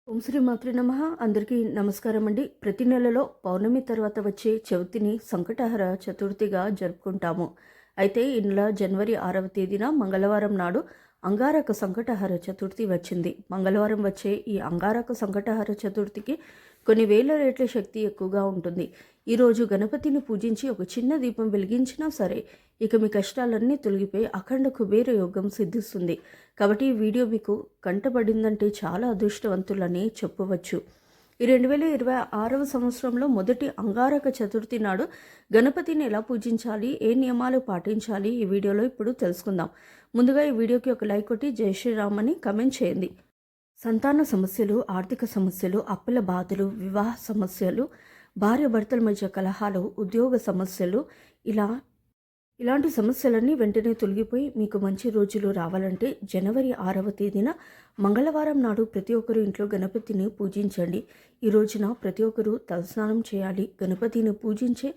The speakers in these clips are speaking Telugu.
ఓం శ్రీ మాతృ నమః. అందరికీ నమస్కారం అండి. ప్రతి నెలలో పౌర్ణమి తర్వాత వచ్చే చవితిని సంకటహర చతుర్థిగా జరుపుకుంటాము. అయితే ఈ నెల జనవరి 6వ తేదీన మంగళవారం నాడు అంగారక సంకటహర చతుర్థి వచ్చింది. మంగళవారం వచ్చే ఈ అంగారక సంకటహర చతుర్థికి కొన్ని వేల రేట్ల శక్తి ఎక్కువగా ఉంటుంది. ఈరోజు గణపతిని పూజించి ఒక చిన్న దీపం వెలిగించినా సరే ఇక మీ కష్టాలన్నీ తొలగిపోయి అఖండ కుబేర యోగం సిద్ధిస్తుంది. కాబట్టి ఈ వీడియో మీకు కంటపడిందంటే చాలా అదృష్టవంతులని చెప్పవచ్చు. ఈ 2026వ సంవత్సరంలో మొదటి అంగారక చతుర్థి నాడు గణపతిని ఎలా పూజించాలి, ఏ నియమాలు పాటించాలి ఈ వీడియోలో ఇప్పుడు తెలుసుకుందాం. ముందుగా ఈ వీడియోకి ఒక లైక్ కొట్టి జై శ్రీరామ్ అని కమెంట్ చేయండి. సంతాన సమస్యలు, ఆర్థిక సమస్యలు, అప్పుల బాధలు, వివాహ సమస్యలు, భార్యాభర్తల మధ్య కలహాలు, ఉద్యోగ సమస్యలు, ఇలాంటి సమస్యలన్నీ వెంటనే తొలగిపోయి మీకు మంచి రోజులు రావాలంటే జనవరి 6వ తేదీన మంగళవారం నాడు ప్రతి ఒక్కరు ఇంట్లో గణపతిని పూజించండి. ఈ రోజున ప్రతి ఒక్కరూ తలస్నానం చేయాలి. గణపతిని పూజించే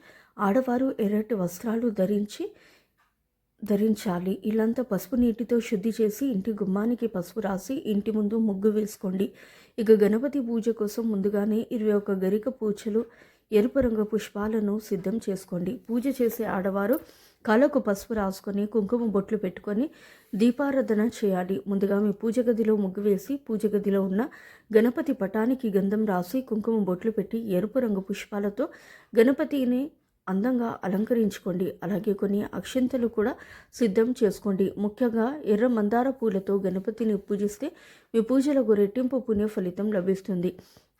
ఆడవారు ఎర్రటి వస్త్రాలు ధరించాలి. ఇల్లంతా పసుపు నీటితో శుద్ధి చేసి ఇంటి గుమ్మానికి పసుపు రాసి ఇంటి ముందు ముగ్గు వేసుకోండి. ఇక గణపతి పూజ కోసం ముందుగానే 21 గరిక పూజలు ఎరుపు రంగు పుష్పాలను సిద్ధం చేసుకోండి. పూజ చేసే ఆడవారు కళ్ళకు పసుపు రాసుకొని కుంకుమ బొట్లు పెట్టుకొని దీపారాధన చేయాలి. ముందుగా మీ పూజ గదిలో ముగ్గు వేసి పూజ గదిలో ఉన్న గణపతి పటానికి గంధం రాసి కుంకుమ బొట్లు పెట్టి ఎరుపు రంగు పుష్పాలతో గణపతిని అందంగా అలంకరించుకోండి. అలాగే కొన్ని అక్షింతలు కూడా సిద్ధం చేసుకోండి. ముఖ్యంగా ఎర్ర మందార పూలతో గణపతిని పూజిస్తే మీ పూజలకు రెట్టింపు పుణ్య ఫలితం లభిస్తుంది.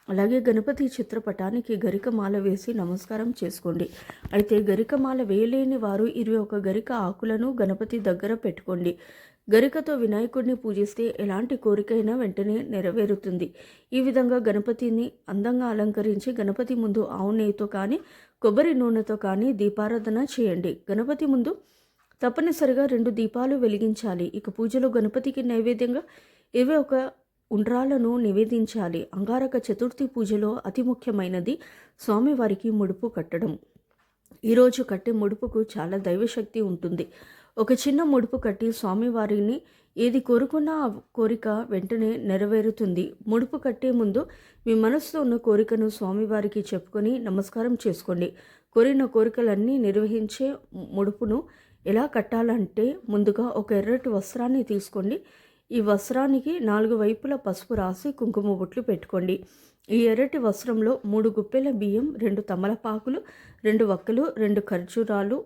అలాగే గణపతి చిత్రపటానికి గరికమాల వేసి నమస్కారం చేసుకోండి. అయితే గరికమాల వేయలేని వారు 21 గరిక ఆకులను గణపతి దగ్గర పెట్టుకోండి. గరికతో వినాయకుడిని పూజిస్తే ఎలాంటి కోరికైనా వెంటనే నెరవేరుతుంది. ఈ విధంగా గణపతిని అందంగా అలంకరించి గణపతి ముందు ఆవు నెయ్యితో కానీ కొబ్బరి నూనెతో కానీ దీపారాధన చేయండి. గణపతి ముందు తప్పనిసరిగా 2 దీపాలు వెలిగించాలి. ఇక పూజలో గణపతికి నైవేద్యంగా 21 ఉండ్రాలను నివేదించాలి. అంగారక చతుర్థి పూజలో అతి ముఖ్యమైనది స్వామివారికి ముడుపు కట్టడం. ఈరోజు కట్టే ముడుపుకు చాలా దైవశక్తి ఉంటుంది. ఒక చిన్న ముడుపు కట్టి స్వామివారిని ఏది కోరుకున్నా ఆ కోరిక వెంటనే నెరవేరుతుంది. ముడుపు కట్టే ముందు మీ మనసులో ఉన్న కోరికను స్వామివారికి చెప్పుకొని నమస్కారం చేసుకోండి. కోరిన కోరికలన్నీ నిర్వహించే ముడుపును ఎలా కట్టాలంటే ముందుగా ఒక ఎర్రటి వస్త్రాన్ని తీసుకోండి. ఈ వస్త్రానికి 4 వైపులా పసుపు రాసి కుంకుమ బొట్లు పెట్టుకోండి. ఈ ఎర్రటి వస్త్రంలో 3 గుప్పెల బియ్యం, 2 తమలపాకులు, 2 వక్కలు, 2 ఖర్జూరాలు,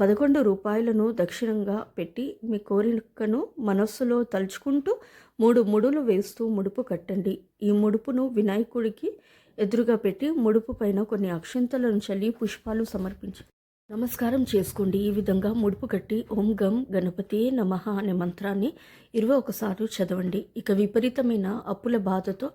11 రూపాయలను దక్షిణంగా పెట్టి మీ కోరికను మనస్సులో తలుచుకుంటూ 3 ముడులు వేస్తూ ముడుపు కట్టండి. ఈ ముడుపును వినాయకుడికి ఎదురుగా పెట్టి ముడుపు పైన కొన్ని అక్షింతలను చల్లి పుష్పాలు సమర్పించి నమస్కారం చేసుకోండి. ఈ విధంగా ముడుపు కట్టి ఓం గం గణపతియే నమః అనే మంత్రాన్ని 21 సార్లు చదవండి. ఇక విపరీతమైన అప్పుల బాధతో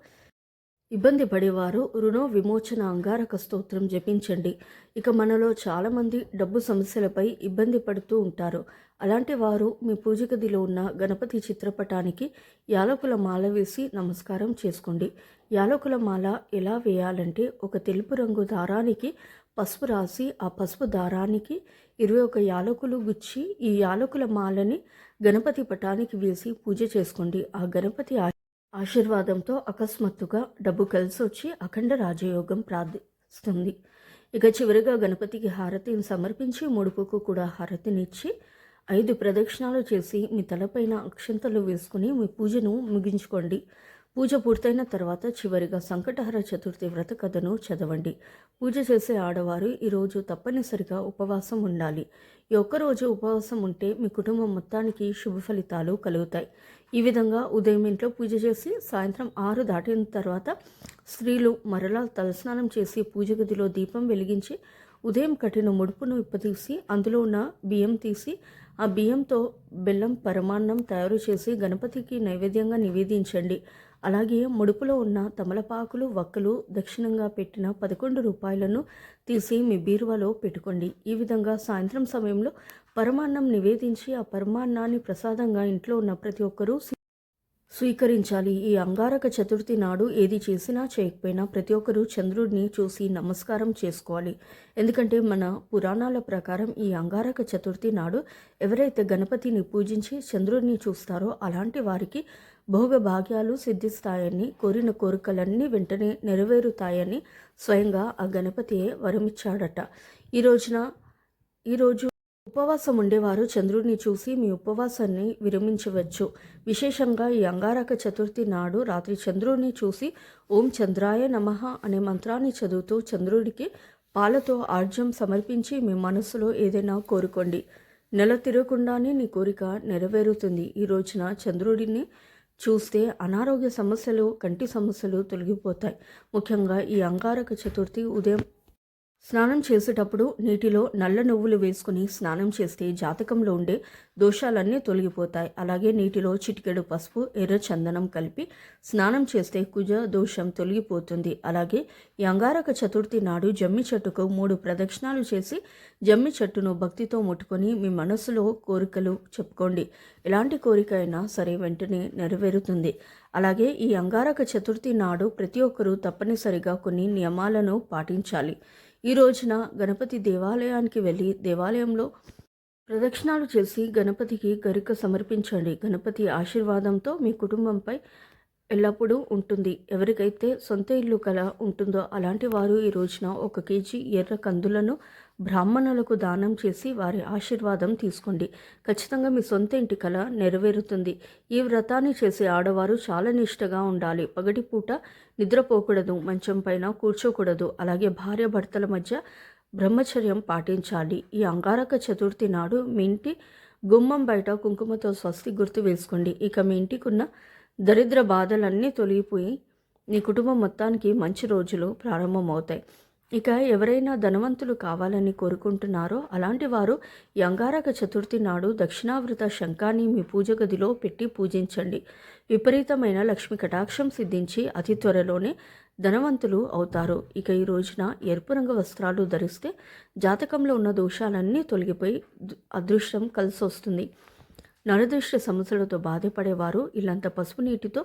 ఇబ్బంది పడేవారు రుణ విమోచన అంగారక స్తోత్రం జపించండి. ఇక మనలో చాలామంది డబ్బు సమస్యలపై ఇబ్బంది పడుతూ ఉంటారు. అలాంటి వారు మీ పూజ గదిలో ఉన్న గణపతి చిత్రపటానికి యాలకుల మాల వేసి నమస్కారం చేసుకోండి. యాలకుల మాల ఎలా వేయాలంటే ఒక తెలుపు రంగు దారానికి పసుపు రాసి ఆ పసుపు దారానికి 21 యాలకులు గుచ్చి ఈ యాలకుల మాలని గణపతి పటానికి వేసి పూజ చేసుకోండి. ఆ గణపతి ఆశీర్వాదంతో అకస్మాత్తుగా డబ్బు కలిసి వచ్చి అఖండ రాజయోగం ప్రార్థిస్తుంది. ఇక చివరిగా గణపతికి హారతిని సమర్పించి ముడుపుకు కూడా హారతినిచ్చి 5 ప్రదక్షిణాలు చేసి మీ తలపైన అక్షంతలు వేసుకుని మీ పూజను ముగించుకోండి. పూజ పూర్తయిన తర్వాత చివరిగా సంకటహర చతుర్థి వ్రత కథను చదవండి. పూజ చేసే ఆడవారు ఈరోజు తప్పనిసరిగా ఉపవాసం ఉండాలి. ఈ ఒక్కరోజు ఉపవాసం ఉంటే మీ కుటుంబం మొత్తానికి శుభ ఫలితాలు కలుగుతాయి. ఈ విధంగా ఉదయం ఇంట్లో పూజ చేసి సాయంత్రం 6 దాటిన తర్వాత స్త్రీలు మరలా తలస్నానం చేసి పూజ గదిలో దీపం వెలిగించి ఉదయం కట్టిన ముడుపును ఇప్పతీసి అందులో ఉన్న బియ్యం తీసి ఆ బియ్యంతో బెల్లం పరమాన్నం తయారు చేసి గణపతికి నైవేద్యంగా నివేదించండి. అలాగే ముడుపులో ఉన్న తమలపాకులు, వక్కలు దక్షిణంగా పెట్టిన 11 రూపాయలను తీసి మీ బీరువాలో పెట్టుకోండి. ఈ విధంగా సాయంత్రం సమయంలో పరమాన్నం నివేదించి ఆ పరమాన్నాన్ని ప్రసాదంగా ఇంట్లో ఉన్న ప్రతి ఒక్కరూ స్వీకరించాలి. ఈ అంగారక చతుర్థి నాడు ఏది చేసినా చేయకపోయినా ప్రతి ఒక్కరూ చంద్రుడిని చూసి నమస్కారం చేసుకోవాలి. ఎందుకంటే మన పురాణాల ప్రకారం ఈ అంగారక చతుర్థి నాడు ఎవరైతే గణపతిని పూజించి చంద్రుడిని చూస్తారో అలాంటి వారికి భోగభాగ్యాలు సిద్ధిస్తాయని, కోరిన కోరికలన్నీ వెంటనే నెరవేరుతాయని స్వయంగా ఆ గణపతియే వరమిచ్చాడట. ఈరోజు ఉపవాసం ఉండేవారు చంద్రుడిని చూసి మీ ఉపవాసాన్ని విరమించవచ్చు. విశేషంగా ఈ అంగారక చతుర్థి నాడు రాత్రి చంద్రుడిని చూసి ఓం చంద్రాయ నమః అనే మంత్రాన్ని చదువుతూ చంద్రుడికి పాలతో ఆర్జ్యం సమర్పించి మీ మనసులో ఏదైనా కోరుకోండి. నెల తిరగకుండానే నీ కోరిక నెరవేరుతుంది. ఈ రోజున చంద్రుడిని చూస్తే అనారోగ్య సమస్యలు, కంటి సమస్యలు తొలగిపోతాయి. ముఖ్యంగా ఈ అంగారక చతుర్థి ఉదయం స్నానం చేసేటప్పుడు నీటిలో నల్ల నువ్వులు వేసుకుని స్నానం చేస్తే జాతకంలో ఉండే దోషాలన్నీ తొలగిపోతాయి. అలాగే నీటిలో చిటికెడు పసుపు, ఎర్ర చందనం కలిపి స్నానం చేస్తే కుజ దోషం తొలగిపోతుంది. అలాగే ఈ అంగారక చతుర్థి నాడు జమ్మి చెట్టుకు 3 ప్రదక్షిణాలు చేసి జమ్మి చెట్టును భక్తితో ముట్టుకొని మీ మనసులో కోరికలు చెప్పుకోండి. ఎలాంటి కోరిక అయినా సరే వెంటనే నెరవేరుతుంది. అలాగే ఈ అంగారక చతుర్థి నాడు ప్రతి ఒక్కరూ తప్పనిసరిగా కొన్ని నియమాలను పాటించాలి. ఈ రోజున గణపతి దేవాలయానికి వెళ్ళి దేవాలయంలో ప్రదక్షిణాలు చేసి గణపతికి గరిక సమర్పించండి. గణపతి ఆశీర్వాదంతో మీ కుటుంబంపై ఎల్లప్పుడూ ఉంటుంది. ఎవరికైతే సొంత ఇల్లు కల ఉంటుందో అలాంటి వారు ఈ రోజున 1 కేజీ ఎర్ర కందులను బ్రాహ్మణులకు దానం చేసి వారి ఆశీర్వాదం తీసుకోండి. ఖచ్చితంగా మీ సొంత ఇంటి కల నెరవేరుతుంది. ఈ వ్రతాన్ని చేసే ఆడవారు చాలా నిష్టగా ఉండాలి. పగటిపూట నిద్రపోకూడదు, మంచం పైన కూర్చోకూడదు. అలాగే భార్య భర్తల మధ్య బ్రహ్మచర్యం పాటించాలి. ఈ అంగారక చతుర్థి నాడు మీ ఇంటి గుమ్మం బయట కుంకుమతో స్వస్తి గుర్తు వేసుకోండి. ఇక మీ ఇంటికున్న దరిద్ర బాధలన్నీ తొలగిపోయి నీ కుటుంబం మొత్తానికి మంచి రోజులు ప్రారంభమవుతాయి. ఇక ఎవరైనా ధనవంతులు కావాలని కోరుకుంటున్నారో అలాంటి వారు ఈ అంగారక చతుర్థి నాడు దక్షిణావృత శంఖాన్ని మీ పూజ గదిలో పెట్టి పూజించండి. విపరీతమైన లక్ష్మి కటాక్షం సిద్ధించి అతి త్వరలోనే ధనవంతులు అవుతారు. ఇక ఈ రోజున ఎరుపు రంగు వస్త్రాలు ధరిస్తే జాతకంలో ఉన్న దోషాలన్నీ తొలగిపోయి అదృష్టం కలిసి వస్తుంది. నరదృష్టి సమస్యలతో బాధపడేవారు ఇల్లంతా పసుపు నీటితో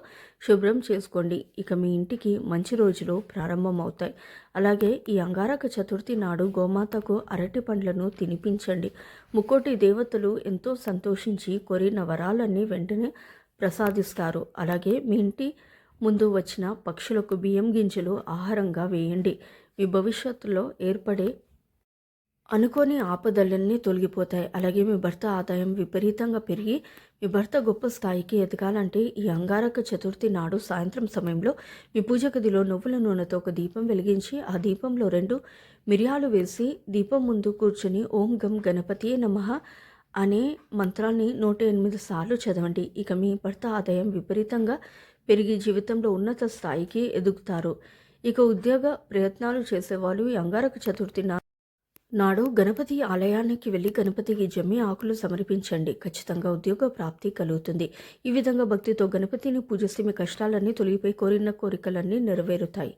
శుభ్రం చేసుకోండి. ఇక మీ ఇంటికి మంచి రోజులు ప్రారంభమవుతాయి. అలాగే ఈ అంగారక చతుర్థి నాడు గోమాతకు అరటి పండ్లను తినిపించండి. ముక్కోటి దేవతలు ఎంతో సంతోషించి కోరిన వరాలన్నీ వెంటనే ప్రసాదిస్తారు. అలాగే మీ ఇంటి ముందు వచ్చిన పక్షులకు బియ్యం గింజలు ఆహారంగా వేయండి. మీ భవిష్యత్తులో ఏర్పడే అనుకోని ఆపదలన్నీ తొలగిపోతాయి. అలాగే మీ భర్త ఆదాయం విపరీతంగా పెరిగి మీ భర్త గొప్ప స్థాయికి ఎదగాలంటే ఈ అంగారక చతుర్థి నాడు సాయంత్రం సమయంలో మీ పూజ గదిలో నువ్వుల నూనెతో ఒక దీపం వెలిగించి ఆ దీపంలో 2 మిరియాలు వేసి దీపం ముందు కూర్చొని ఓం గం గణపతియే నమః అనే మంత్రాన్ని 108 సార్లు చదవండి. ఇక మీ భర్త ఆదాయం విపరీతంగా పెరిగి జీవితంలో ఉన్నత స్థాయికి ఎదుగుతారు. ఇక ఉద్యోగ ప్రయత్నాలు చేసేవాళ్ళు ఈ అంగారక చతుర్థి నాడు గణపతి ఆలయానికి వెళ్ళి గణపతికి జమ్మి ఆకులు సమర్పించండి. ఖచ్చితంగా ఉద్యోగ ప్రాప్తి కలుగుతుంది. ఈ విధంగా భక్తితో గణపతిని పూజిస్తే మీ కష్టాలన్నీ తొలగిపోయి కోరిన కోరికలన్నీ నెరవేరుతాయి.